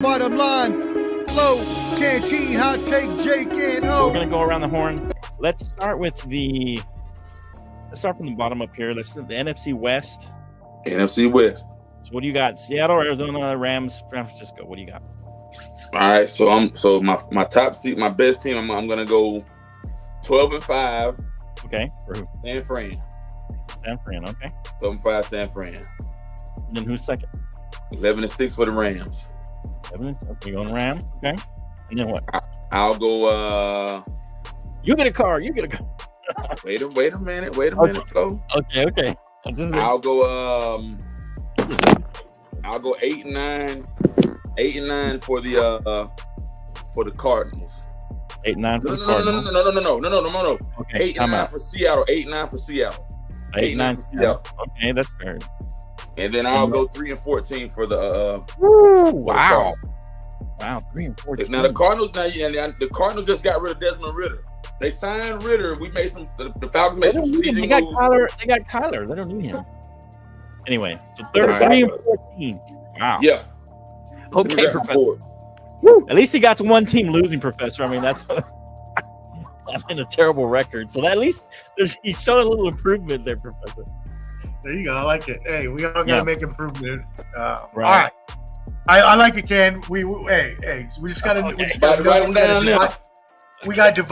Bottom line, Flow, Canteen, Hot Take, Jake, and O. We're going to go around the horn. Let's start from the bottom up here. Let's do the NFC West. NFC West. So what do you got? Seattle, Arizona, Rams, San Francisco. What do you got? All right, so my top seed, my best team, I'm gonna go 12-5. Okay. For who? San Fran. San Fran, okay. 12-5 San Fran. And then who's second? 11-6 for the Rams. Okay, going Rams. Okay. And then what? I'll go. You get a car. Wait a minute, go. Okay. I'll go 8-9 for the Cardinals. 8-9 for the Cardinals. No. Okay. 8-9 for Seattle. 8-9 for Seattle. 8-9 for Seattle. Okay, that's fair. And then I'll go 3-14 for the. Wow. Wow, 3-14. Now the Cardinals. The Cardinals just got rid of Desmond Ridder. They signed Ridder. We made the Falcons made some strategic moves. They got Kyler. They don't need him. Anyway, so 3-14. Wow. Yeah. Okay, Professor. Woo. At least he got to one team losing, Professor. I mean, that's a terrible record. So at least he's showing a little improvement there, Professor. There you go. I like it. Hey, we all got to make improvement. Right. All right. I like it, Ken. We just got to write them down now. We got to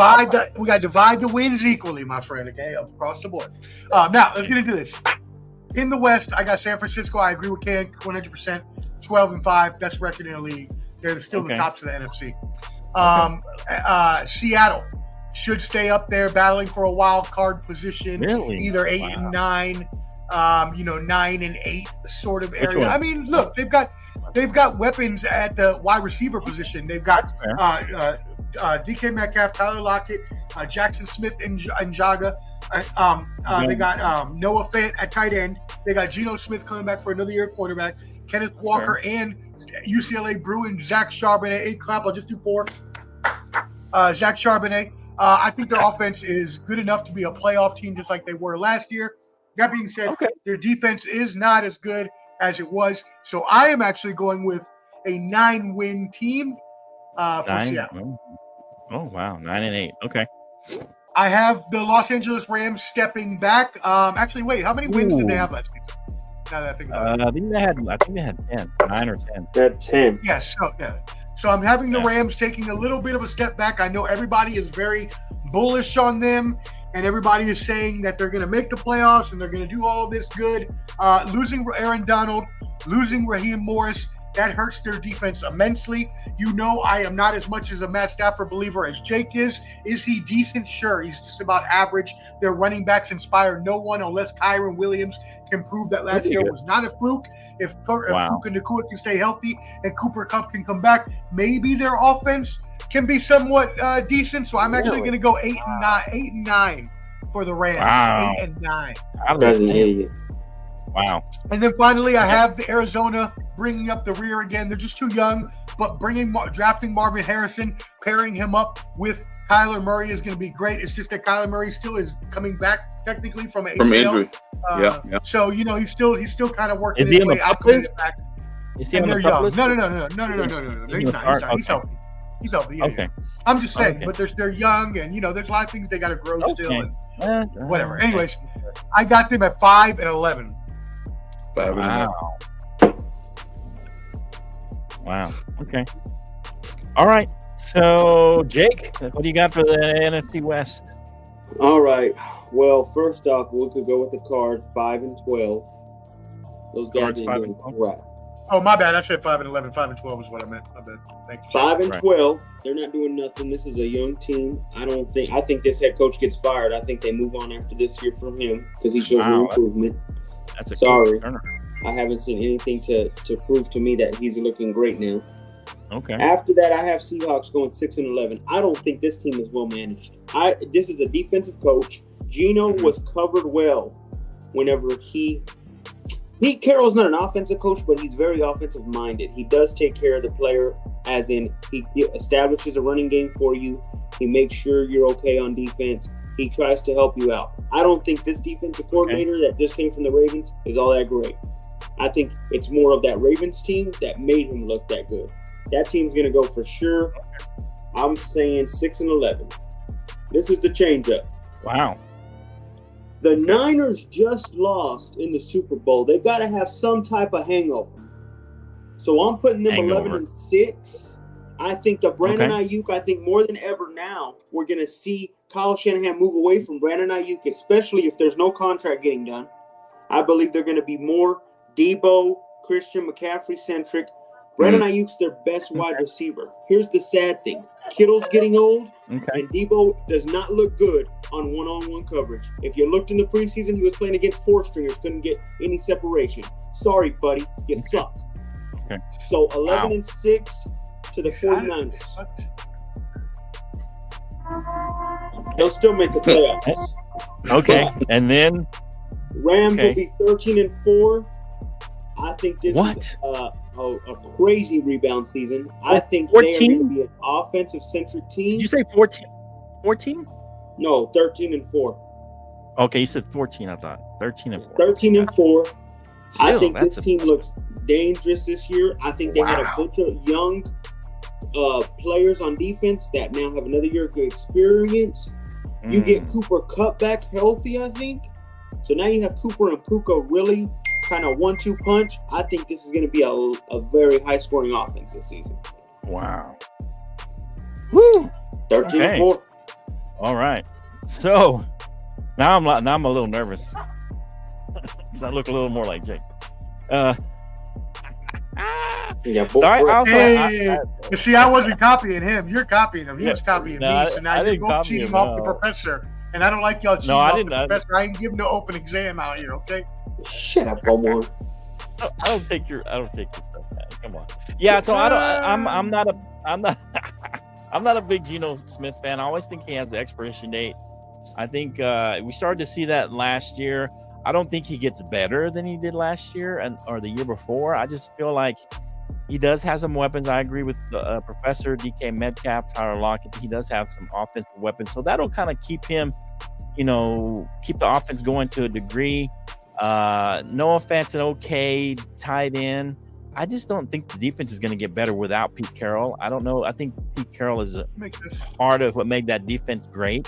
divide the wins equally, my friend. Okay, across the board. Now let's get into this. In the West, I got San Francisco. I agree with Ken 100%. 12-5, best record in the league. They're still the tops of the NFC. Seattle should stay up there, battling for a wild card position. Really? Either 8-9, 9-8 sort of area. I mean, look, they've got weapons at the wide receiver position. They've got DK Metcalf, Tyler Lockett, Jackson Smith, and Njaga. They got Noah Fant at tight end. They got Geno Smith coming back for another year at quarterback. Kenneth Walker and UCLA Bruin, Zach Charbonnet, 8 clap. I'll just do 4. Zach Charbonnet. I think their offense is good enough to be a playoff team just like they were last year. That being said, their defense is not as good as it was. So I am actually going with a 9-win team for Seattle. Oh, wow. 9-8. Okay. I have the Los Angeles Rams stepping back. Actually, wait. How many wins did they have last season? Now that I think about it. I think they had 10. 9 or 10. They had 10. Yes. So I'm having the Rams taking a little bit of a step back. I know everybody is very bullish on them, and everybody is saying that they're going to make the playoffs and they're going to do all this good. Losing Aaron Donald, losing Raheem Morris, that hurts their defense immensely. You know, I am not as much as a Matt Stafford believer as Jake is. Is he decent? Sure. He's just about average. Their running backs inspire no one unless Kyron Williams can prove that last year was not a fluke. If Puka Nacua can stay healthy and Cooper Kupp can come back, maybe their offense can be somewhat decent. So I'm actually going to go 8-9 for the Rams. Wow. 8-9. That's an idiot. Wow. And then finally, I have the Arizona bringing up the rear again. They're just too young, but drafting Marvin Harrison, pairing him up with Kyler Murray is going to be great. It's just that Kyler Murray still is coming back technically from an injury. So he's still kind of working Is he his way out coming back. Is he and on they're the young. list? No. He's not. He's healthy. He's healthy. Yeah, Okay. Yeah. I'm just saying, but they're young, and there's a lot of things they got to grow still, and whatever. Anyways, I got them at 5-11. Wow. Wow. Okay. All right. So, Jake, what do you got for the NFC West? All right. Well, first off, we could go with the Cards, 5-12. Those guys Cards, are 5 doing and 12. right. Oh, my bad. I said 5-11. 5-12 is what I meant. My bad. Thank you. 5-12. They're not doing nothing. This is a young team. I think this head coach gets fired. I think they move on after this year from him because he shows no improvement. That's a sorry. Turner. I haven't seen anything to prove to me that he's looking great now. Okay. After that, I have Seahawks going 6-11. I don't think this team is well managed. This is a defensive coach. Geno was covered well whenever Pete Carroll's not an offensive coach, but he's very offensive minded. He does take care of the player, as in he establishes a running game for you. He makes sure you're okay on defense. He tries to help you out. I don't think this defensive coordinator that just came from the Ravens is all that great. I think it's more of that Ravens team that made him look that good. That team's going to go for sure. I'm saying 6-11. This is the change-up. Wow. The Niners just lost in the Super Bowl. They've got to have some type of hangover. So I'm putting them 11-6. I think the Brandon Ayuk, I think more than ever now, we're going to see Kyle Shanahan move away from Brandon Ayuk, especially if there's no contract getting done. I believe they're going to be more Debo, Christian McCaffrey-centric. Brandon Ayuk's their best wide receiver. Here's the sad thing. Kittle's getting old, and Debo does not look good on one-on-one coverage. If you looked in the preseason, he was playing against four-stringers, couldn't get any separation. Sorry, buddy, you suck. Okay. So 11-6 to the 49ers. They'll still make the playoffs. Okay, and then Rams will be 13-4. I think this is a crazy rebound season. I think 14? They are going to be an offensive-centric team. Did you say 14? 14? No, 13-4. Okay, you said 14, I thought. 13-4. 13-4. I think this team looks dangerous this year. I think they had a bunch of young players on defense that now have another year of good experience. You get Cooper Kupp back healthy, I think. So now you have Cooper and Puka really kind of 1-2 punch. I think this is going to be a very high-scoring offense this season. Wow. Woo! 13-4. All right. So now I'm a little nervous. Because I look a little more like Jake. You see, I wasn't copying him. You're copying him. He was copying me. So now you're both cheating off the professor. And I don't like y'all cheating off the professor. I ain't giving no open exam out here, okay? Shut up, Omar. I don't take your stuff, man. Come on. Yeah, so I'm not a big Geno Smith fan. I always think he has the expiration date. I think we started to see that last year. I don't think he gets better than he did last year or the year before. I just feel like he does have some weapons. I agree with the Professor, DK Metcalf, Tyler Lockett. He does have some offensive weapons. So that'll kind of keep him, keep the offense going to a degree. Noah Fant's an okay tight end. I just don't think the defense is going to get better without Pete Carroll. I don't know. I think Pete Carroll is a part of what made that defense great.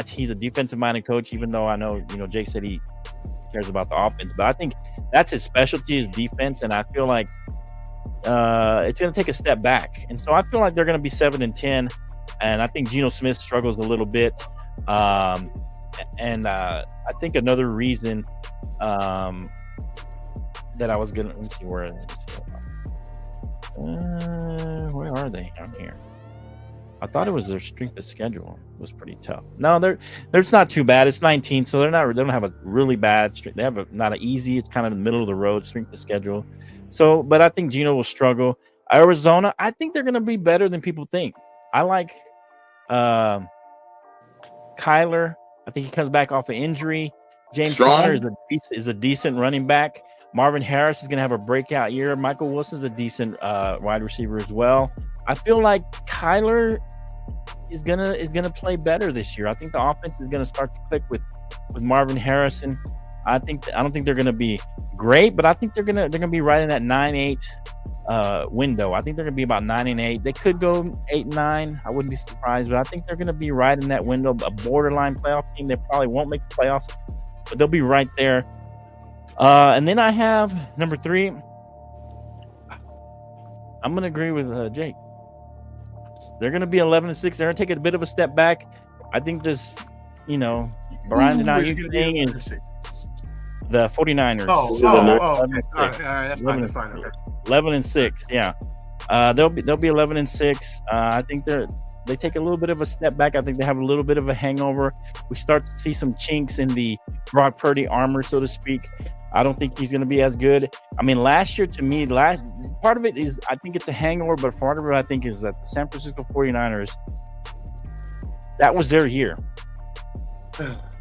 He's a defensive-minded coach, even though I know, Jake said he cares about the offense. But I think that's his specialty is defense, and I feel like it's going to take a step back. And so I feel like they're going to be 7-10, and I think Geno Smith struggles a little bit. And I think another reason that I was going to – let me see where are they on here? I thought it was their strength of schedule. It was pretty tough. No, it's not too bad. It's 19, so they don't have a really bad strength. They have not an easy. It's kind of the middle of the road strength of schedule. So, but I think Geno will struggle. Arizona, I think they're going to be better than people think. I like Kyler. I think he comes back off an injury. James Conner is a decent running back. Marvin Harris is going to have a breakout year. Michael Wilson's a decent wide receiver as well. I feel like Kyler is gonna play better this year. I think the offense is gonna start to click with Marvin Harrison. I don't think they're gonna be great, but I think they're gonna be right in that 9-8 window. I think they're gonna be about 9-8. They could go 8-9. I wouldn't be surprised, but I think they're gonna be right in that window. A borderline playoff team. They probably won't make the playoffs, but they'll be right there. And then I have number 3. I'm gonna agree with Jake. They're going to be 11-6. They're going to take a bit of a step back. I think this, Brandon Ayuk thing is the 49ers. Okay. All right, that's fine. Okay. 11-6. Yeah. They'll be 11-6. I think they take a little bit of a step back. I think they have a little bit of a hangover. We start to see some chinks in the Brock Purdy armor, so to speak. I don't think he's going to be as good. I mean, last year to me, part of it is I think it's a hangover, but part of it I think is that the San Francisco 49ers, that was their year.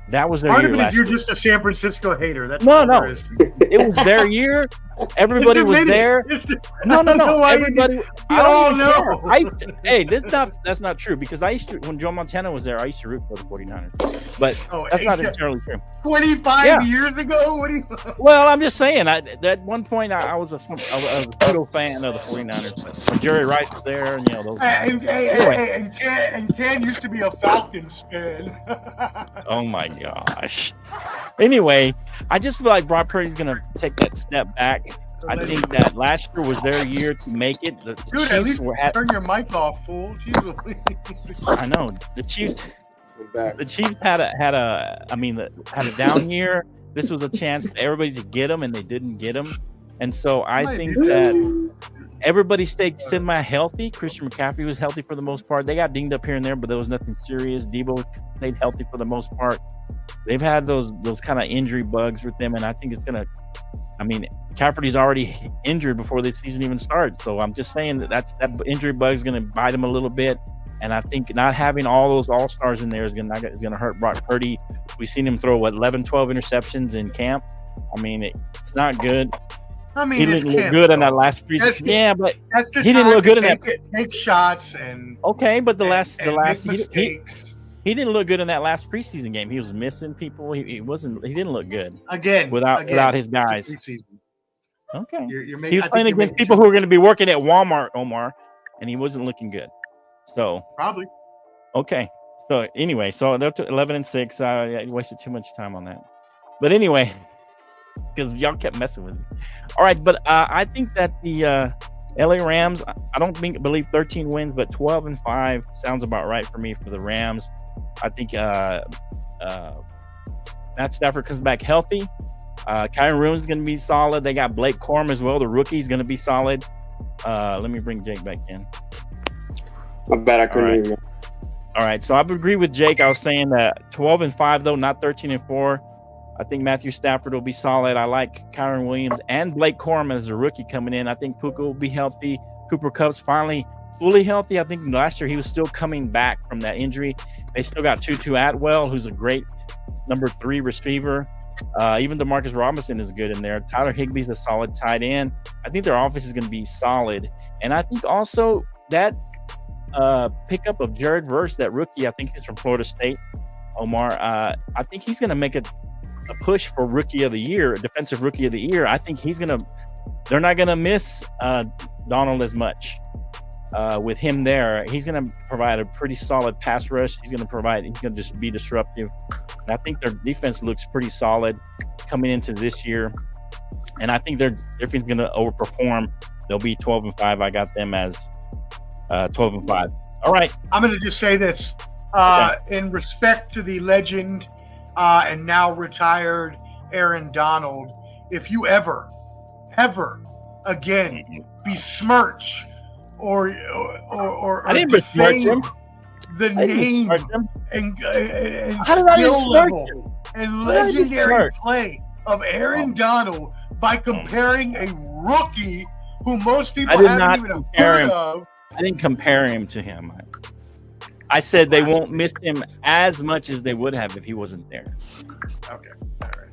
That was their part year. Part of it is you're just a San Francisco hater. That's no. It was their year. Everybody was there. No. Everybody. Hey, that's not true because I used to, when Joe Montana was there, I used to root for the 49ers. But that's not entirely true. 25 years ago? What do you? Well, I'm just saying. At one point, I was a total fan of the 49ers. But when Jerry Rice was there, and those. And Ken used to be a Falcons fan. Oh my gosh. Anyway, I just feel like Brock Purdy's going to take that step back. I think that last year was their year to make it. The Dude, at least turn your mic off, fool. Jeez. I know the Chiefs. The Chiefs had a down year. This was a chance for everybody to get them, and they didn't get them. And so I think that everybody stayed semi-healthy. Christian McCaffrey was healthy for the most part. They got dinged up here and there, but there was nothing serious. Debo stayed healthy for the most part. They've had those kind of injury bugs with them, and I think it's gonna. McCaffrey's already injured before the season even starts. So I'm just saying that injury bug is going to bite him a little bit. And I think not having all those all-stars in there is going to hurt Brock Purdy. We've seen him throw 11, 12 interceptions in camp. It's not good. He didn't look good in that last preseason. But he didn't look good in that. Take shots and okay, but the last he didn't look good in that last preseason game. He was missing people. He didn't look good without his guys. Okay, he was playing against people who were going to be working at Walmart, Omar, and he wasn't looking good. So probably okay. So anyway, so they're 11-6. I wasted too much time on that, but anyway, because y'all kept messing with me. All right, but I think that the LA Rams. I don't believe 13 wins, but 12-5 sounds about right for me for the Rams. I think Matt Stafford comes back healthy. Kyron Williams is going to be solid. They got Blake Corum as well. The rookie is going to be solid. Let me bring Jake back in. My bad, I couldn't hear you. All right, so I would agree with Jake. I was saying that 12-5 though, not 13-4. I think Matthew Stafford will be solid. I like Kyron Williams and Blake Corum as a rookie coming in. I think Puka will be healthy. Cooper Kupp's finally fully healthy. I think last year he was still coming back from that injury. They still got Tutu Atwell, who's a great number 3 receiver. Even DeMarcus Robinson is good in there. Tyler Higbee's a solid tight end. I think their offense is going to be solid. And I think also that pickup of Jared Verse, that rookie, I think he's from Florida State, Omar. I think he's going to make a push for Rookie of the Year, Defensive Rookie of the Year. I think they're not going to miss Donald as much with him there. He's going to provide a pretty solid pass rush. He's going to just be disruptive. And I think their defense looks pretty solid coming into this year. And I think their defense is going to overperform. They'll be 12-5. I got them as 12-5. All right. I'm going to just say this. In respect to the legend and now retired Aaron Donald, if you ever again besmirch or defame the name and skill level and legendary play of Aaron Donald by comparing a rookie who most people haven't even heard of. I didn't compare him to him. I said they won't miss him as much as they would have if he wasn't there. Okay. All right.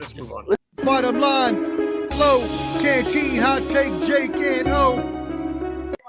Let's move on. Bottom line, low, canteen, hot take, Jake and O.